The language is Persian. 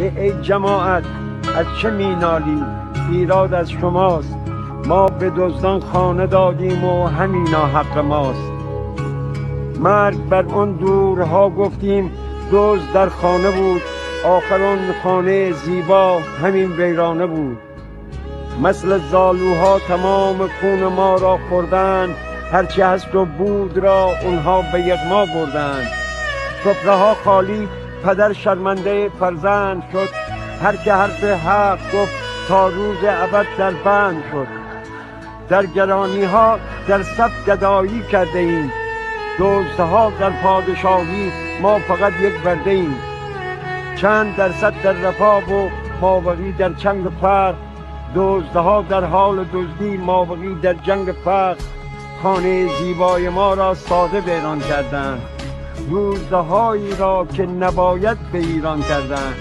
ای جماعت از چه مینالید؟ ایراد از شماست. ما به دزدان خانه دادیم و همینا حق ماست. مرگ بر اون دورها گفتیم دزد در خانه بود، آخر اون خانه زیبا همین ویرانه بود. مثل زالوها تمام خون ما را خوردن، هرچی هست و بود را اونها به یغما بردن. سفره ها خالی، پدر شرمنده فرزند شد، هر که حرف حق گفت تا روز ابد در بند شد. در گرانی ها در صف گدایی کرده ایم، دزدها در پادشاهی ما فقط یک برده ایم. چند درصد در رفاه و مابقی در چنگ فقر، دزدها در حال دزدی مابقی در جنگ فقر. خانه زیبای ما را ساده ویران کردند، روزهایی را که نباید به ایران کردند.